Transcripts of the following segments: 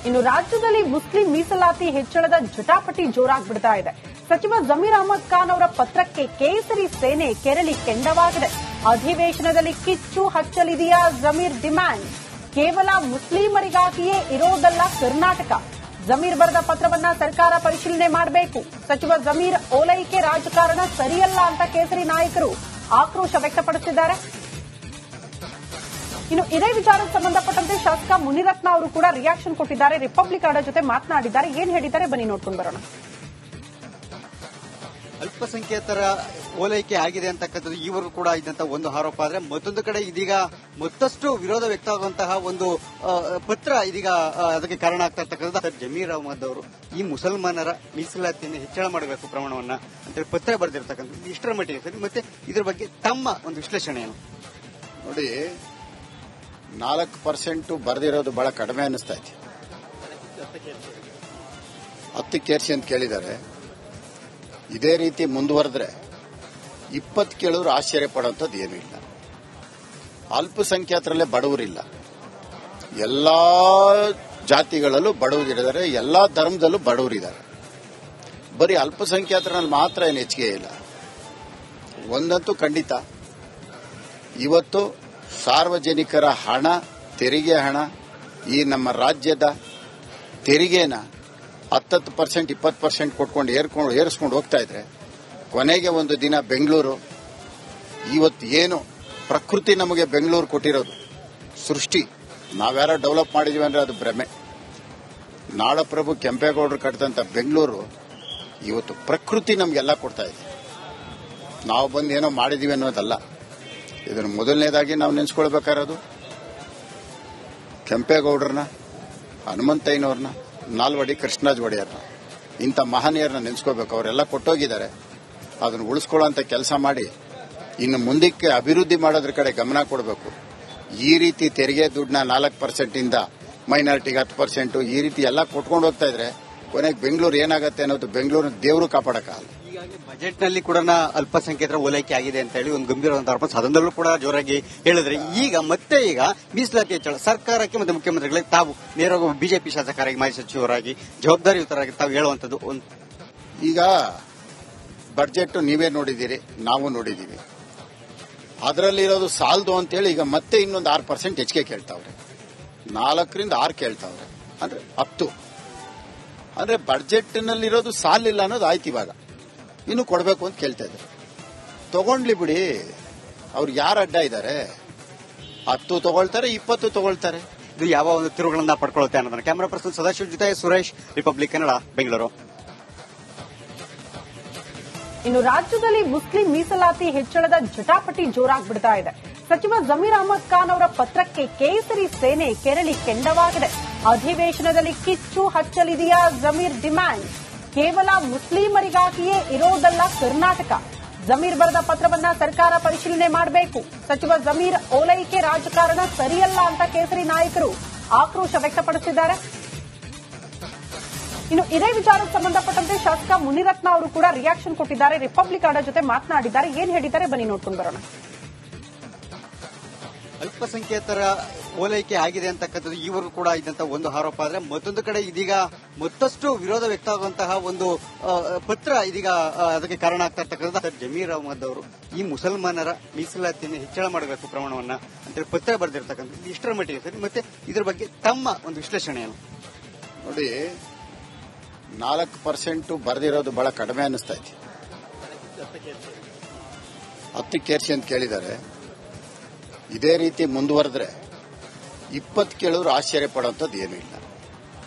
ಇನ್ನು ರಾಜ್ಯದಲ್ಲಿ ಮುಸ್ಲಿಂ ಮೀಸಲಾತಿ ಹೆಚ್ಚಳದ ಜಟಾಪಟಿ ಜೋರಾಗ್ಬಿಡ್ತಾ ಇದೆ. ಸಚಿವ ಜಮೀರ್ ಅಹಮದ್ ಖಾನ್ ಅವರ ಪತ್ರಕ್ಕೆ ಕೇಸರಿ ಸೇನೆ ಕೆರಳಿ ಕೆಂಡವಾಗಿದೆ. ಅಧಿವೇಶನದಲ್ಲಿ ಕಿಚ್ಚು ಹಚ್ಚಲಿದೆಯಾ ಜಮೀರ್ ಡಿಮ್ಯಾಂಡ್. ಕೇವಲ ಮುಸ್ಲಿಮರಿಗಾಗಿಯೇ ಇರೋದಲ್ಲ ಕರ್ನಾಟಕ. ಜಮೀರ್ ಬರೆದ ಪತ್ರವನ್ನ ಸರ್ಕಾರ ಪರಿಶೀಲನೆ ಮಾಡಬೇಕು. ಸಚಿವ ಜಮೀರ್ ಓಲೈಕೆ ರಾಜಕಾರಣ ಸರಿಯಲ್ಲ ಅಂತ ಕೇಸರಿ ನಾಯಕರು ಆಕ್ರೋಶ ವ್ಯಕ್ತಪಡಿಸಿದ್ದಾರೆ. ಇನ್ನು ಇದೇ ವಿಚಾರಕ್ಕೆ ಸಂಬಂಧಪಟ್ಟಂತೆ ಶಾಸಕ ಮುನಿರತ್ನ ಅವರು ಕೂಡ ರಿಯಾಕ್ಷನ್ ಕೊಟ್ಟಿದ್ದಾರೆ. ರಿಪಬ್ಲಿಕ್ ಕನ್ನಡ ಜೊತೆ ಮಾತನಾಡಿದ್ದಾರೆ. ಏನ್ ಹೇಳಿದ್ದಾರೆ ಬನ್ನಿ ನೋಡ್ಕೊಂಡು ಬರೋಣ. ಅಲ್ಪಸಂಖ್ಯಾತರ ಓಲೈಕೆ ಆಗಿದೆ ಅಂತಕ್ಕಂಥದ್ದು ಈವರೆಗೂ ಕೂಡ ಇದ್ದಂತಹ ಒಂದು ಆರೋಪ ಆದ್ರೆ, ಮತ್ತೊಂದು ಕಡೆ ಇದೀಗ ಮತ್ತಷ್ಟು ವಿರೋಧ ವ್ಯಕ್ತವಾಗುವಂತಹ ಒಂದು ಪತ್ರ ಇದೀಗ ಅದಕ್ಕೆ ಕಾರಣ ಆಗ್ತಾ ಇರ್ತಕ್ಕಂಥ ಜಮೀರ್ ಅಹಮದ್ ಅವರು ಈ ಮುಸಲ್ಮಾನರ ಮೀಸಲಾತಿಯನ್ನು ಹೆಚ್ಚಳ ಮಾಡಬೇಕು ಪ್ರಮಾಣವನ್ನ ಅಂತೇಳಿ ಪತ್ರ ಬರೆದಿರ್ತಕ್ಕಂಥದ್ದು ಇಷ್ಟರ ಮಟ್ಟಿಗೆ ಸರಿ. ಮತ್ತೆ ಇದ್ರ ಬಗ್ಗೆ ತಮ್ಮ ಒಂದು ವಿಶ್ಲೇಷಣೆ ಏನು? ನೋಡಿ, 4% ಬರೆದಿರೋದು ಬಹಳ ಕಡಿಮೆ ಅನ್ನಿಸ್ತಾ ಇದೆ. 10 ಅಂತ ಕೇಳಿದ್ದಾರೆ. ಇದೇ ರೀತಿ ಮುಂದುವರೆದ್ರೆ 20 ಕೇಳಿದ್ರು ಆಶ್ಚರ್ಯ ಪಡುವಂಥದ್ದು ಏನೂ ಇಲ್ಲ. ಅಲ್ಪಸಂಖ್ಯಾತರಲ್ಲೇ ಬಡವರಿಲ್ಲ, ಎಲ್ಲಾ ಜಾತಿಗಳಲ್ಲೂ ಬಡವರಿದ್ದಾರೆ, ಎಲ್ಲಾ ಧರ್ಮದಲ್ಲೂ ಬಡವರಿದ್ದಾರೆ. ಬರೀ ಅಲ್ಪಸಂಖ್ಯಾತರಲ್ಲಿ ಮಾತ್ರ ಏನು ಹೆಚ್ಚಿಗೆ ಇಲ್ಲ. ಒಂದಂತೂ ಖಂಡಿತ, ಇವತ್ತು ಸಾರ್ವಜನಿಕರ ಹಣ, ತೆರಿಗೆ ಹಣ, ಈ ನಮ್ಮ ರಾಜ್ಯದ ತೆರಿಗೆನ 10%, 20% ಕೊಟ್ಕೊಂಡು ಏರಿಸ್ಕೊಂಡು ಹೋಗ್ತಾ ಇದ್ರೆ, ಕೊನೆಗೆ ಒಂದು ದಿನ ಬೆಂಗಳೂರು, ಇವತ್ತು ಏನು ಪ್ರಕೃತಿ ನಮಗೆ ಬೆಂಗಳೂರು ಕೊಟ್ಟಿರೋದು ಸೃಷ್ಟಿ, ನಾವ್ಯಾರೋ ಡೆವಲಪ್ ಮಾಡಿದೀವಿ ಅಂದ್ರೆ ಅದು ಭ್ರಮೆ. ನಾಡಪ್ರಭು ಕೆಂಪೇಗೌಡರು ಕಟ್ಟಿದಂತ ಬೆಂಗಳೂರು ಇವತ್ತು ಪ್ರಕೃತಿ ನಮಗೆಲ್ಲ ಕೊಡ್ತಾ ಇದೆ. ನಾವು ಬಂದು ಏನೋ ಮಾಡಿದೀವಿ ಅನ್ನೋದಲ್ಲ. ಇದನ್ನು ಮೊದಲನೇದಾಗಿ ನಾವು ನೆನೆಸ್ಕೊಳ್ಬೇಕಾಗಿರೋದು ಕೆಂಪೇಗೌಡರನ್ನ, ಹನುಮಂತಯ್ಯನವ್ರನ್ನ, ನಾಲ್ವಡಿ ಕೃಷ್ಣರಾಜ ಒಡೆಯರ್ನ, ಇಂಥ ಮಹನೀಯರನ್ನ ನೆನೆಸ್ಕೋಬೇಕು. ಅವರೆಲ್ಲ ಕೊಟ್ಟೋಗಿದ್ದಾರೆ. ಅದನ್ನು ಉಳಿಸ್ಕೊಳ್ಳೋಂಥ ಕೆಲಸ ಮಾಡಿ ಇನ್ನು ಮುಂದಕ್ಕೆ ಅಭಿವೃದ್ಧಿ ಮಾಡೋದ್ರ ಕಡೆ ಗಮನ ಕೊಡಬೇಕು. ಈ ರೀತಿ ತೆರಿಗೆ ದುಡ್ಡನ್ನ 4% ಮೈನಾರಿಟಿಗೆ 10% ಈ ರೀತಿ ಎಲ್ಲ ಕೊಟ್ಕೊಂಡು ಹೋಗ್ತಾ ಇದ್ರೆ ಕೊನೆಗೆ ಬೆಂಗಳೂರು ಏನಾಗುತ್ತೆ ಅನ್ನೋದು ಬೆಂಗಳೂರಿನ ದೇವರು ಕಾಪಾಡಕ್ಕಾಗಲ್ಲ. ಈಗಾಗಲೇ ಬಜೆಟ್ನಲ್ಲಿ ಕೂಡ ಅಲ್ಪಸಂಖ್ಯಾತರ ಓಲೈಕೆ ಆಗಿದೆ ಅಂತ ಹೇಳಿ ಒಂದು ಗಂಭೀರವಾದ ಆರೋಪ ಸದನದಲ್ಲೂ ಕೂಡ ಜೋರಾಗಿ ಹೇಳಿದ್ರೆ, ಈಗ ಮೀಸಲಾತಿ ಹೆಚ್ಚಳ ಸರ್ಕಾರಕ್ಕೆ ಮತ್ತು ಮುಖ್ಯಮಂತ್ರಿಗಳಿಗೆ ತಾವು ನೇರವಾಗಿ ಬಿಜೆಪಿ ಶಾಸಕರಾಗಿ, ಮಾಜಿ ಸಚಿವರಾಗಿ, ಜವಾಬ್ದಾರಿಯುತರಾಗಿ ತಾವು ಹೇಳುವಂತದ್ದು ಒಂದು, ಈಗ ಬಜೆಟ್ ನೀವೇ ನೋಡಿದ್ದೀರಿ, ನಾವು ನೋಡಿದ್ದೀವಿ. ಅದರಲ್ಲಿರೋದು ಸಾಲದು ಅಂತೇಳಿ ಈಗ ಮತ್ತೆ ಇನ್ನೊಂದು 6% ಹೆಚ್ಚಿಗೆ ಕೇಳ್ತಾವ್ರೆ. 4ರಿಂದ 6 ಕೇಳ್ತಾವ್ರೆ, ಅಂದ್ರೆ 10. ಅಂದ್ರೆ ಬಜೆಟ್ನಲ್ಲಿರೋದು ಸಾಲಿಲ್ಲ ಅನ್ನೋದು ಆಯ್ತು. ಇವಾಗ ಇನ್ನು ಕೊಡಬೇಕು ಅಂತ ಕೇಳ್ತಾ ಇದ್ದಾರೆ. ತಗೊಂಡ್ಲಿ ಬಿಡಿ, ಅವ್ರು ಯಾರು ಅಡ್ಡ ಇದ್ದಾರೆ? 10 ತಗೊಳ್ತಾರೆ, 20 ತಗೊಳ್ತಾರೆ. ಇದು ಯಾವ ಒಂದು ತಿರುವುಗಳನ್ನ ಪಡ್ಕೊಳ್ಳುತ್ತೆ ಅನ್ನೋದನ್ನ ಕ್ಯಾಮರಾ ಪರ್ಸನ್ ಸದಾಶಿವ ಜೊತೆ ಸುರೇಶ್, ರಿಪಬ್ಲಿಕ್ ಕನ್ನಡ, ಬೆಂಗಳೂರು. ಇನ್ನು ರಾಜ್ಯದಲ್ಲಿ ಮುಸ್ಲಿಂ ಮೀಸಲಾತಿ ಹೆಚ್ಚಳದ ಜಟಾಪಟಿ ಜೋರಾಗ್ಬಿಡ್ತಾ ಇದೆ. ಸಚಿವ ಜಮೀರ್ ಅಹಮದ್ ಖಾನ್ ಅವರ ಪತ್ರಕ್ಕೆ ಕೇಸರಿ ಸೇನೆ ಕೆರಳಿ ಕೆಂಡವಾಗಿದೆ. ಅಧಿವೇಶನದಲ್ಲಿ ಕಿಚ್ಚು ಹಚ್ಚಲಿದೆಯಾ ಜಮೀರ್ ಡಿಮ್ಯಾಂಡ್. ಕೇವಲ ಮುಸ್ಲಿಮರಿಗಾಗಿಯೇ ಇರೋದಲ್ಲ ಕರ್ನಾಟಕ. ಜಮೀರ್ ಬರೆದ ಪತ್ರವನ್ನ ಸರ್ಕಾರ ಪರಿಶೀಲನೆ ಮಾಡಬೇಕು. ಸಚಿವ ಜಮೀರ್ ಓಲೈಕೆ ರಾಜಕಾರಣ ಸರಿಯಲ್ಲ ಅಂತ ಕೇಸರಿ ನಾಯಕರು ಆಕ್ರೋಶ ವ್ಯಕ್ತಪಡಿಸಿದ್ದಾರೆ. ಇನ್ನು ಇದೇ ವಿಚಾರಕ್ಕೆ ಸಂಬಂಧಪಟ್ಟಂತೆ ಶಾಸಕ ಮುನಿರತ್ನ ಅವರು ಕೂಡ ರಿಯಾಕ್ಷನ್ ಕೊಟ್ಟಿದ್ದಾರೆ. ರಿಪಬ್ಲಿಕ್ ಕನ್ನಡ ಜೊತೆ ಮಾತನಾಡಿದ್ದಾರೆ. ಏನ್ ಹೇಳಿದ್ದಾರೆ ಬನ್ನಿ ನೋಡ್ಕೊಂಡು ಬರೋಣ. ಅಲ್ಪಸಂಖ್ಯಾತರ ಓಲೈಕೆ ಆಗಿದೆ ಅಂತಕ್ಕಂಥದ್ದು ಈವರೆಗೂ ಕೂಡ ಇದ್ದಂತಹ ಒಂದು ಆರೋಪ ಆದ್ರೆ, ಮತ್ತೊಂದು ಕಡೆ ಇದೀಗ ಮತ್ತಷ್ಟು ವಿರೋಧ ವ್ಯಕ್ತವಾಗುವಂತಹ ಒಂದು ಪತ್ರ ಇದೀಗ ಅದಕ್ಕೆ ಕಾರಣ ಆಗ್ತಾ ಇರ್ತಕ್ಕಂಥ ಜಮೀರ್ ಅಹಮದ್ ಅವರು ಈ ಮುಸಲ್ಮಾನರ ಮೀಸಲಾತಿಯನ್ನು ಹೆಚ್ಚಳ ಮಾಡಬೇಕು ಪ್ರಮಾಣವನ್ನ ಅಂತೇಳಿ ಪತ್ರ ಬರೆದಿರ್ತಕ್ಕಂಥದ್ದು ಇಷ್ಟರ ಮಟ್ಟಿಗೆ ಸರಿ. ಮತ್ತೆ ಇದ್ರ ಬಗ್ಗೆ ತಮ್ಮ ಒಂದು ವಿಶ್ಲೇಷಣೆ ಏನು? ನೋಡಿ, 4% ಬರೆದಿರೋದು ಬಹಳ ಕಡಿಮೆ ಅನ್ನಿಸ್ತಾ ಇದೆ. 10 ಅಂತ ಕೇಳಿದ್ದಾರೆ. ಇದೇ ರೀತಿ ಮುಂದುವರೆದ್ರೆ 20 ಕೇಳಿದ್ರು ಆಶ್ಚರ್ಯ ಪಡುವಂಥದ್ದು ಏನೂ ಇಲ್ಲ.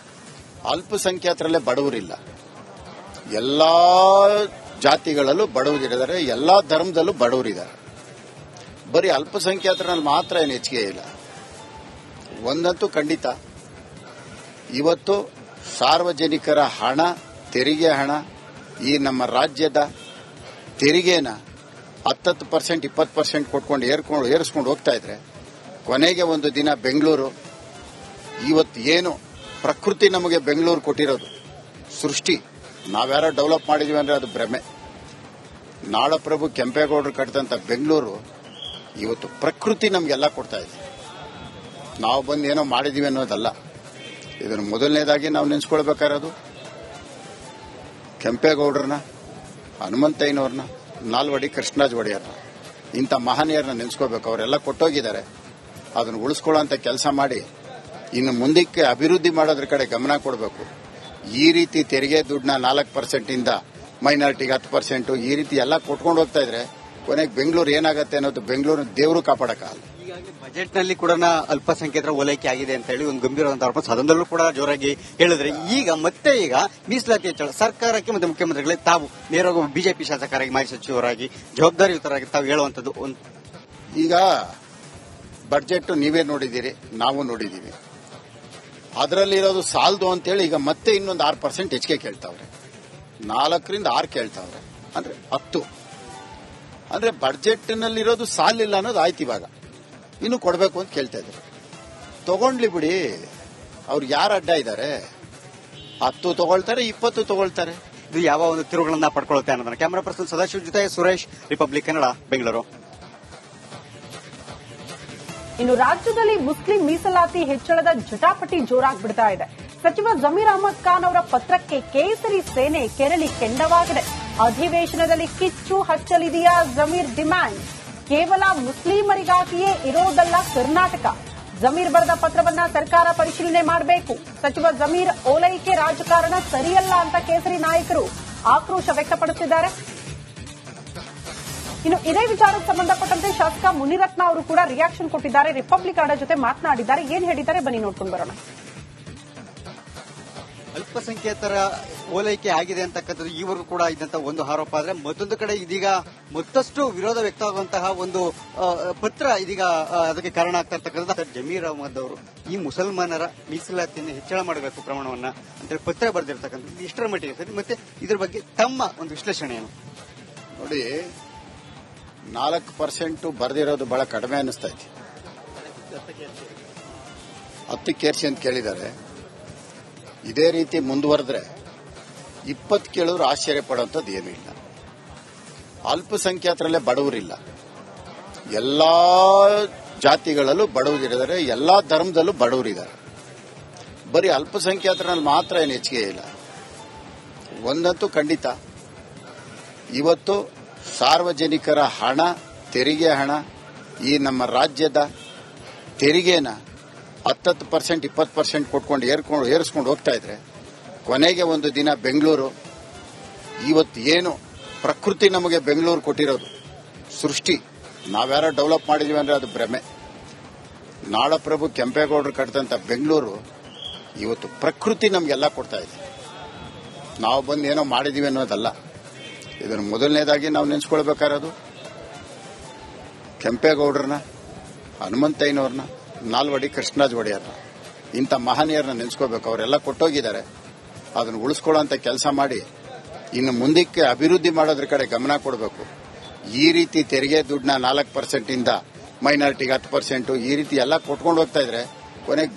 ಅಲ್ಪಸಂಖ್ಯಾತರಲ್ಲೇ ಬಡವರಿಲ್ಲ, ಎಲ್ಲಾ ಜಾತಿಗಳಲ್ಲೂ ಬಡವರಿದ್ದಾರೆ, ಎಲ್ಲಾ ಧರ್ಮದಲ್ಲೂ ಬಡವರಿದ್ದಾರೆ. ಬರೀ ಅಲ್ಪಸಂಖ್ಯಾತರಲ್ಲಿ ಮಾತ್ರ ಏನು ಹೆಚ್ಚಿಗೆ ಇಲ್ಲ. ಒಂದಂತೂ ಖಂಡಿತ, ಇವತ್ತು ಸಾರ್ವಜನಿಕರ ಹಣ, ತೆರಿಗೆ ಹಣ, ಈ ನಮ್ಮ ರಾಜ್ಯದ ತೆರಿಗೆನ 10%, 20% ಕೊಟ್ಕೊಂಡು ಏರಿಸ್ಕೊಂಡು ಹೋಗ್ತಾ ಇದ್ರೆ, ಕೊನೆಗೆ ಒಂದು ದಿನ ಬೆಂಗಳೂರು, ಇವತ್ತು ಏನು ಪ್ರಕೃತಿ ನಮಗೆ ಬೆಂಗಳೂರು ಕೊಟ್ಟಿರೋದು ಸೃಷ್ಟಿ, ನಾವ್ಯಾರೋ ಡೆವಲಪ್ ಮಾಡಿದೀವಿ ಅಂದ್ರೆ ಅದು ಭ್ರಮೆ. ನಾಡಪ್ರಭು ಕೆಂಪೇಗೌಡರು ಕಟ್ಟಿದಂತ ಬೆಂಗಳೂರು ಇವತ್ತು ಪ್ರಕೃತಿ ನಮಗೆಲ್ಲ ಕೊಡ್ತಾ ಇದೆ. ನಾವು ಬಂದು ಏನೋ ಮಾಡಿದೀವಿ ಅನ್ನೋದಲ್ಲ. ಇದನ್ನು ಮೊದಲನೇದಾಗಿ ನಾವು ನೆನೆಸ್ಕೊಳ್ಬೇಕಾಗಿರೋದು ಕೆಂಪೇಗೌಡರನ್ನ, ಹನುಮಂತಯ್ಯನವ್ರನ್ನ, ನಾಲ್ವಡಿ ಕೃಷ್ಣರಾಜ ಒಡೆಯರ್ನ, ಇಂಥ ಮಹನೀಯರನ್ನ ನೆನೆಸ್ಕೋಬೇಕು. ಅವರೆಲ್ಲ ಕೊಟ್ಟೋಗಿದ್ದಾರೆ. ಅದನ್ನು ಉಳಿಸ್ಕೊಳ್ಳೋಂಥ ಕೆಲಸ ಮಾಡಿ ಇನ್ನು ಮುಂದಕ್ಕೆ ಅಭಿವೃದ್ಧಿ ಮಾಡೋದ್ರ ಕಡೆ ಗಮನ ಕೊಡಬೇಕು. ಈ ರೀತಿ ತೆರಿಗೆ ದುಡ್ಡನ್ನ 4% ಇಂದ ಮೈನಾರಿಟಿಗೆ 10% ಈ ರೀತಿ ಎಲ್ಲ ಕೊಟ್ಕೊಂಡು ಹೋಗ್ತಾ ಇದ್ರೆ ಕೊನೆಗೆ ಬೆಂಗಳೂರು ಏನಾಗುತ್ತೆ ಅನ್ನೋದು ಬೆಂಗಳೂರು ದೇವರು ಕಾಪಾಡಕ್ಕಾಗಲ್ಲ. ಈಗಾಗಲೇ ಬಜೆಟ್ನಲ್ಲಿ ಕೂಡ ಅಲ್ಪಸಂಖ್ಯಾತರ ಓಲೈಕೆ ಆಗಿದೆ ಅಂತ ಹೇಳಿ ಒಂದು ಗಂಭೀರವಾದ ಆರೋಪ ಸದನದಲ್ಲೂ ಕೂಡ ಜೋರಾಗಿ ಹೇಳಿದ್ರೆ, ಈಗ ಮೀಸಲಾತಿ ಹೆಚ್ಚಳ ಸರ್ಕಾರಕ್ಕೆ ಮತ್ತು ಮುಖ್ಯಮಂತ್ರಿಗಳೇ ತಾವು ನೇರವಾಗಿ ಬಿಜೆಪಿ ಶಾಸಕರಾಗಿ, ಮಾಜಿ ಸಚಿವರಾಗಿ, ಜವಾಬ್ದಾರಿಯುತರಾಗಿ ತಾವು ಹೇಳುವಂತದ್ದು ಒಂದು. ಈಗ ಬಜೆಟ್ ನೀವೇ ನೋಡಿದ್ದೀರಿ, ನಾವು ನೋಡಿದ್ದೀವಿ. ಅದರಲ್ಲಿರೋದು ಸಾಲದು ಅಂತೇಳಿ ಈಗ ಮತ್ತೆ ಇನ್ನೊಂದು 6% ಹೆಚ್ಚಿಗೆ ಕೇಳ್ತಾವ್ರೆ. 4ರಿಂದ 6 ಕೇಳ್ತಾವ್ರೆ, ಅಂದ್ರೆ 10. ಅಂದ್ರೆ ಬಜೆಟ್ನಲ್ಲಿರೋದು ಸಾಲಿಲ್ಲ ಅನ್ನೋದು ಆಯ್ತು. ಇವಾಗ ಇನ್ನು ಕೊಡಬೇಕು ಅಂತ ಕೇಳ್ತಾ ಇದ್ದಾರೆ. ತಗೊಂಡ್ಲಿ ಬಿಡಿ, ಅವ್ರು ಯಾರು ಅಡ್ಡ ಇದ್ದಾರೆ? 10 ತಗೊಳ್ತಾರೆ, 20 ತಗೊಳ್ತಾರೆ. ಇದು ಯಾವ ಒಂದು ತಿರುವುಗಳನ್ನ ಪಡ್ಕೊಳ್ಳುತ್ತೆ ಅನ್ನೋದನ್ನ ಕ್ಯಾಮರಾ ಪರ್ಸನ್ ಸದಾಶಿವ ಜೊತೆ ಸುರೇಶ್, ರಿಪಬ್ಲಿಕ್ ಕನ್ನಡ, ಬೆಂಗಳೂರು. ಇನ್ನು ರಾಜ್ಯದಲ್ಲಿ ಮುಸ್ಲಿಂ ಮೀಸಲಾತಿ ಹೆಚ್ಚಳದ ಜಟಾಪಟಿ ಜೋರಾಗ್ಬಿಡ್ತಾ ಇದೆ. ಸಚಿವ ಜಮೀರ್ ಅಹಮದ್ ಖಾನ್ ಅವರ ಪತ್ರಕ್ಕೆ ಕೇಸರಿ ಸೇನೆ ಕೆರಳಿ ಕೆಂಡವಾಗಿದೆ. ಅಧಿವೇಶನದಲ್ಲಿ ಕಿಚ್ಚು ಹಚ್ಚಲಿದೆಯಾ ಜಮೀರ್ ಡಿಮ್ಯಾಂಡ್? ಕೇವಲ ಮುಸ್ಲಿಮರಿಗಾಗಿಯೇ ಇರೋದಲ್ಲ ಕರ್ನಾಟಕ. ಜಮೀರ್ ಬರೆದ ಪತ್ರವನ್ನ ಸರ್ಕಾರ ಪರಿಶೀಲನೆ ಮಾಡಬೇಕು. ಸಚಿವ ಜಮೀರ್ ಓಲೈಕೆ ರಾಜಕಾರಣ ಸರಿಯಲ್ಲ ಅಂತ ಕೇಸರಿ ನಾಯಕರು ಆಕ್ರೋಶ ವ್ಯಕ್ತಪಡಿಸಿದ್ದಾರೆ. ಇನ್ನು ಇದೇ ವಿಚಾರಕ್ಕೆ ಸಂಬಂಧಪಟ್ಟಂತೆ ಶಾಸಕ ಮುನಿರತ್ನ ಅವರು ಕೂಡ ರಿಯಾಕ್ಷನ್ ಕೊಟ್ಟಿದ್ದಾರೆ. ರಿಪಬ್ಲಿಕ್ ಕನ್ನಡ ಜೊತೆ ಮಾತನಾಡಿದ್ದಾರೆ. ಏನ್ ಹೇಳಿದ್ದಾರೆ ಬನ್ನಿ ನೋಡ್ಕೊಂಡು ಬರೋಣ. ಅಲ್ಪಸಂಖ್ಯಾತರ ಓಲೈಕೆ ಆಗಿದೆ ಅಂತಕ್ಕಂಥದ್ದು ಈವರೆಗೂ ಕೂಡ ಇದ್ದಂತ ಒಂದು ಆರೋಪ ಆದ್ರೆ, ಮತ್ತೊಂದು ಕಡೆ ಇದೀಗ ಮತ್ತಷ್ಟು ವಿರೋಧ ವ್ಯಕ್ತವಾಗುವಂತಹ ಒಂದು ಪತ್ರ ಇದೀಗ ಅದಕ್ಕೆ ಕಾರಣ ಆಗ್ತಾ ಇರ್ತಕ್ಕಂಥ ಜಮೀರ್ ಅಹಮದ್ ಅವರು ಈ ಮುಸಲ್ಮಾನರ ಮೀಸಲಾತಿಯನ್ನು ಹೆಚ್ಚಳ ಮಾಡಬೇಕು ಪ್ರಮಾಣವನ್ನ ಅಂತೇಳಿ ಪತ್ರ ಬರೆದಿರ್ತಕ್ಕಂಥದ್ದು ಇಷ್ಟರ ಮಟ್ಟಿಗೆ ಸರಿ. ಮತ್ತೆ ಇದ್ರ ಬಗ್ಗೆ ತಮ್ಮ ಒಂದು ವಿಶ್ಲೇಷಣೆ ಏನು? ನೋಡಿ, 4% ಬರೆದಿರೋದು ಬಹಳ ಕಡಿಮೆ ಅನಿಸ್ತಾ ಇದೆ. 10 ಕೇರ್ಸಿ ಅಂತ ಕೇಳಿದ್ದಾರೆ. ಇದೇ ರೀತಿ ಮುಂದುವರೆದ್ರೆ 20 ಕೇಳಿದ್ರು ಆಶ್ಚರ್ಯ ಪಡುವಂಥದ್ದು ಏನೂ ಇಲ್ಲ. ಅಲ್ಪಸಂಖ್ಯಾತರಲ್ಲೇ ಬಡವರಿಲ್ಲ, ಎಲ್ಲಾ ಜಾತಿಗಳಲ್ಲೂ ಬಡವರಿದ್ದಾರೆ, ಎಲ್ಲಾ ಧರ್ಮದಲ್ಲೂ ಬಡವರಿದ್ದಾರೆ. ಬರೀ ಅಲ್ಪಸಂಖ್ಯಾತರಲ್ಲಿ ಮಾತ್ರ ಏನು ಹೆಚ್ಚಿಗೆ ಇಲ್ಲ. ಒಂದಂತೂ ಖಂಡಿತ, ಇವತ್ತು ಸಾರ್ವಜನಿಕರ ಹಣ, ತೆರಿಗೆ ಹಣ, ಈ ನಮ್ಮ ರಾಜ್ಯದ ತೆರಿಗೆನ 10%, 20% ಕೊಟ್ಕೊಂಡು ಏರಿಸ್ಕೊಂಡು ಹೋಗ್ತಾ ಇದ್ರೆ ಕೊನೆಗೆ ಒಂದು ದಿನ ಬೆಂಗಳೂರು, ಇವತ್ತು ಏನು ಪ್ರಕೃತಿ ನಮಗೆ ಬೆಂಗಳೂರು ಕೊಟ್ಟಿರೋದು ಸೃಷ್ಟಿ, ನಾವ್ಯಾರೋ ಡೆವಲಪ್ ಮಾಡಿದೀವಿ ಅಂದ್ರೆ ಅದು ಭ್ರಮೆ. ನಾಡಪ್ರಭು ಕೆಂಪೇಗೌಡರು ಕಟ್ಟಿದಂತ ಬೆಂಗಳೂರು ಇವತ್ತು ಪ್ರಕೃತಿ ನಮಗೆಲ್ಲ ಕೊಡ್ತಾ ಇದೆ. ನಾವು ಬಂದು ಏನೋ ಮಾಡಿದೀವಿ ಅನ್ನೋದಲ್ಲ. ಇದನ್ನು ಮೊದಲನೇದಾಗಿ ನಾವು ನೆನೆಸ್ಕೊಳ್ಬೇಕಾಗಿರೋದು ಕೆಂಪೇಗೌಡರನ್ನ, ಹನುಮಂತಯ್ಯನವ್ರನ್ನ, ನಾಲ್ವಡಿ ಕೃಷ್ಣರಾಜ ಒಡೆಯರ್ನ, ಇಂಥ ಮಹನೀಯರನ್ನ ನೆನೆಸ್ಕೋಬೇಕು. ಅವರೆಲ್ಲ ಕೊಟ್ಟೋಗಿದ್ದಾರೆ. ಅದನ್ನು ಉಳಿಸ್ಕೊಳ್ಳೋಂಥ ಕೆಲಸ ಮಾಡಿ ಇನ್ನು ಮುಂದಕ್ಕೆ ಅಭಿವೃದ್ಧಿ ಮಾಡೋದ್ರ ಕಡೆ ಗಮನ ಕೊಡಬೇಕು. ಈ ರೀತಿ ತೆರಿಗೆ ದುಡ್ಡನ್ನ 4% ಇಂದ ಮೈನಾರಿಟಿಗೆ 10% ಈ ರೀತಿ ಎಲ್ಲ ಕೊಟ್ಕೊಂಡು ಹೋಗ್ತಾ ಇದ್ರೆ ಕೊನೆಗೆ